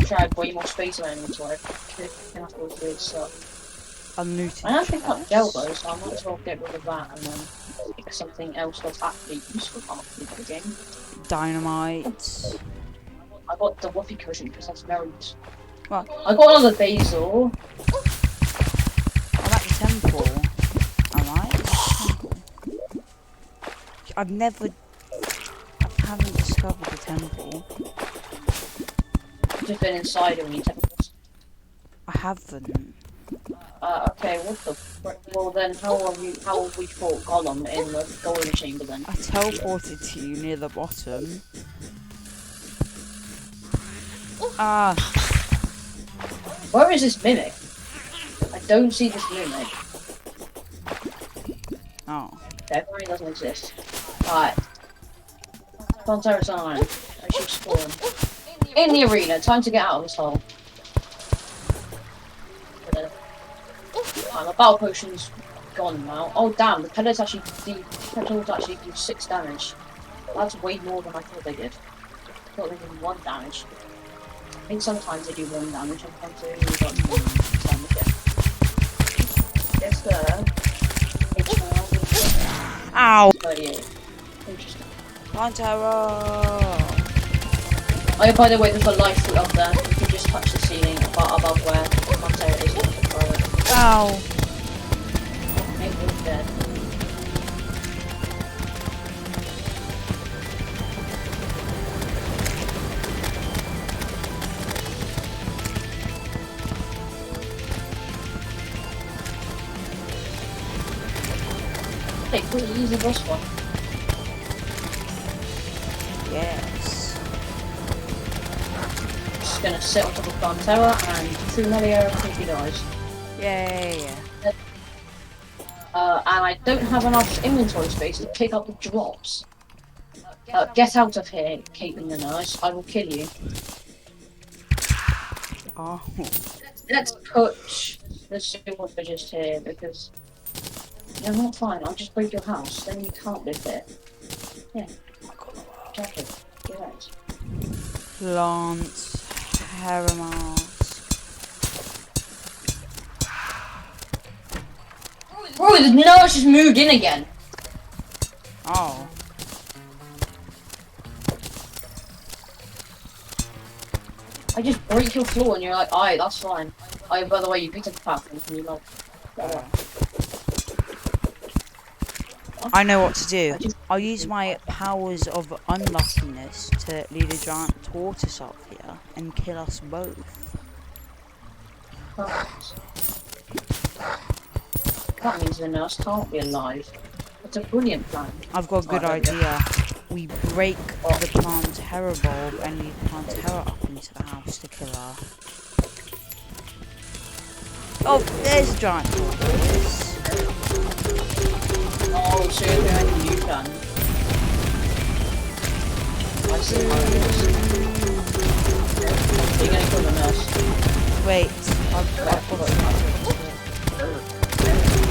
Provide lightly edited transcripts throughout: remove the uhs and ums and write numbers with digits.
sure I have way more space in my inventory. Can have to go through stuff. I'm looting. I actually got gel though, so I might as well get rid of that and then pick something else that's actually useful after the game. Dynamite. I got the Whoopee cushion because that's very useful. What? I got another basil. I'm at the temple. Am I? I haven't discovered the temple. I've just been inside it when you temples. I haven't. Okay, what the frick? Well then, how have we fought Gollum in the golden chamber then? I teleported to you near the bottom. Ah, Where is this mimic? I don't see this mimic. oh. Definitely doesn't exist. Alright. Pantera's on. I should spawn. In the arena, time to get out of this hole. My battle potion's gone now. Oh damn, the petals actually do 6 damage. That's way more than I thought they did. I thought they did 1 damage. I think sometimes they do 1 damage, sometimes they only got 1 damage. Yes, sir. Ow! 38. Interesting. Pantera! Oh, by the way, there's a light fruit up there. You can just touch the ceiling above where Pantera is. Ow! Maybe it's dead. Hey, pretty easy boss one. Yes. Just gonna sit on top of Pantera and true Mario until he dies. Yay! And I don't have enough inventory space to pick up the drops. Get out of here, Caitlin the nurse. I will kill you. Oh. Let's push the super just here because you're not fine. I'll just break your house. Then you can't live there. Yeah. Jacket. Get out. Plants. Paramount. Bro, the nurse just moved in again. Oh. I just break your floor and you're like, alright, that's fine. Oh, by the way, you picked up the platform. Can you like? I know what to do. I'll use my powers of unluckiness to lead a giant tortoise up here and kill us both. Perfect. That means the nurse can't be alive. It's a brilliant plan. I've got a good idea. We break the Plantera bulb and lead Plantera up into the house to kill her. Oh, there's a giant tortoise. Oh, so you're doing a new plan. I see how it is. You're gonna kill the nurse. Wait, I've got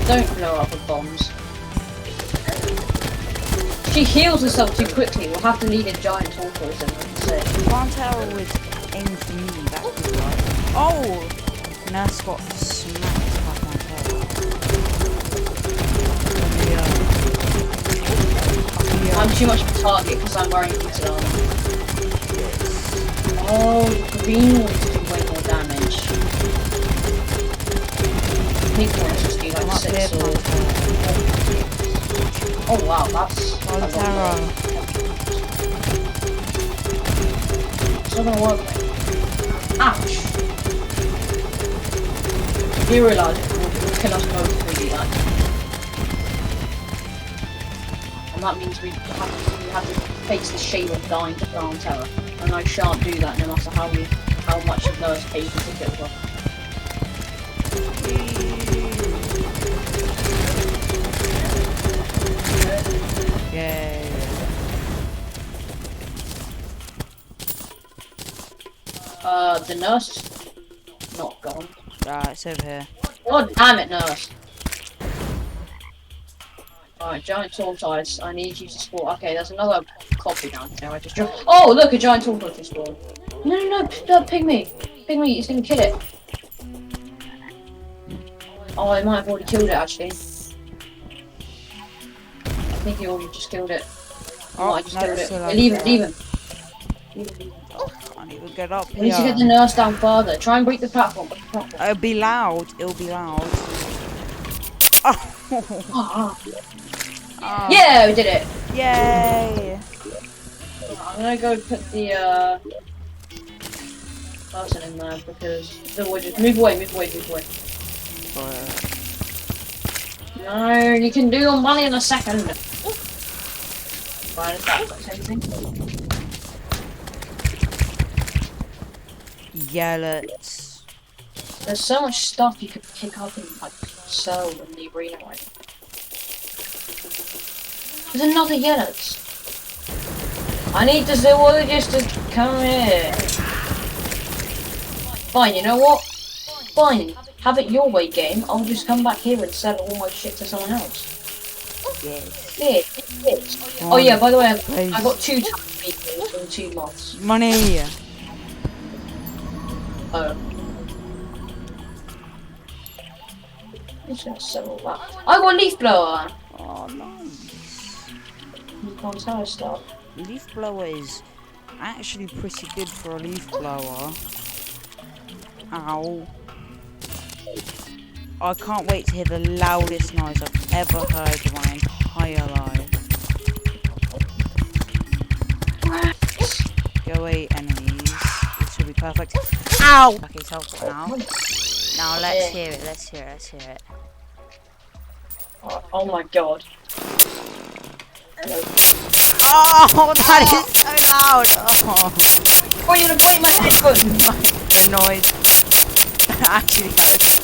Don't blow up with bombs. She heals herself too quickly. We'll have to lead a giant tortoise in, like you said. Plantera was aimed for me, that was right. Oh! Nurse got smacked by Plantera. I'm too much of a target because I'm wearing booted armor. Oh, the green ones do way more damage. Pink ones just do like 6 or... Oh wow, that's... Plantera. It's not gonna work. Ouch! You realise it will kill us both if we do that. And that means we have to face the shame of dying to Plantera. And I shan't do that no matter how much of Nurse pays the ticket for. Yay. The nurse is not gone. Right, it's over here. God damn it, nurse! Alright, giant tortoise. I need you to spawn. Okay, there's another copy down here. I just dropped. Oh, look, a giant tortoise just spawned. No, pygmy. Pygmy, he's gonna kill it. Oh, I might have already killed it actually. I think he already just killed it. Oh, I just no, killed it's it. still Yeah, over leave him, there. leave him. Can't even get up We need to get the here. nurse down further. Try and break the platform. Break the platform. It'll be loud. It'll be loud. Oh. Ah. Oh. Yeah, we did it. Yay. I'm gonna go put the person in there because the just move away. No, you can do your money in a second. Right, is that anything? Yeah, let's. There's so much stuff you could pick up and like sell in the arena right now. There's another yellows. I need the zoologist to come here. Fine, you know what? Fine, have it your way, game. I'll just come back here and sell all my shit to someone else. Yes. Yes. Oh yeah, by the way, Please. I got 2 people and 2 moths. Money. Oh. I'm just gonna sell all that. I got a leaf blower. Oh, nice. You can't sell stuff. Leaf blower is actually pretty good for a leaf blower. Ow. I can't wait to hear the loudest noise I've ever heard in my entire life. Go away, enemies. This will be perfect. Ow! Okay, teleport now. Now let's hear it, let's hear it. Oh my god. Hello. Oh, that is so loud! Oh, Oh, you're gonna break my headphones! the noise. Actually, that was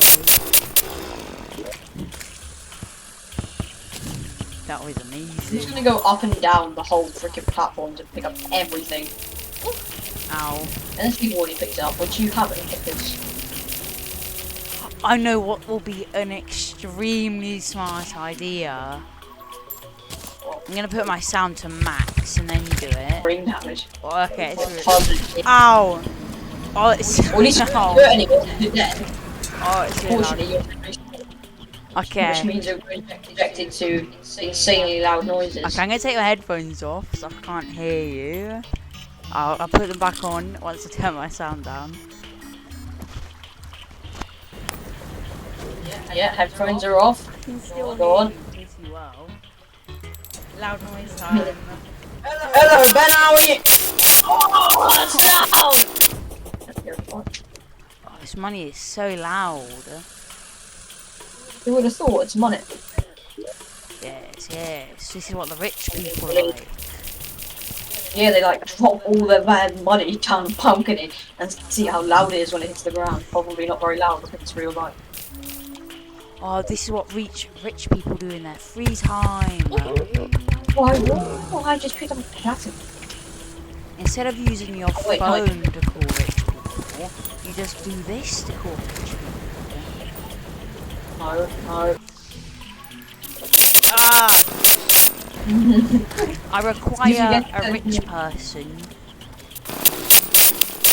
That was I'm just amazing. gonna go up and down the whole freaking platform to pick up everything. Ow. Unless you've already picked it up, which you haven't, because... I know what will be an extremely smart idea. I'm gonna put my sound to max and then you do it. brain damage. Oh, okay, it's really... Positive. Ow! Oh, it's so Well, at least you loud. can't do it anymore, you're dead. Oh, it's really Fortunately, loud. you're which Okay. means you're subjected to insanely loud noises. Okay, I'm gonna take my headphones off so I can't hear you. I'll put them back on once I turn my sound down. Yeah, headphones are off. I can still Go on. hear you pretty well. Loud noise time. Hello, Ben, how are you? Oh, that's loud! Oh, this money is so loud. Who would have thought it's money? Yes, yes. This is what the rich people like. Yeah, they like drop all their bad money down the pumpkin and see how loud it is when it hits the ground. Probably not very loud because it's real life. Oh, this is what rich people do in their free time. Why just picked up a platinum? Instead of using your wait, no, phone to call rich people, you just do this to call rich people. No. Ah! I You require forget a rich person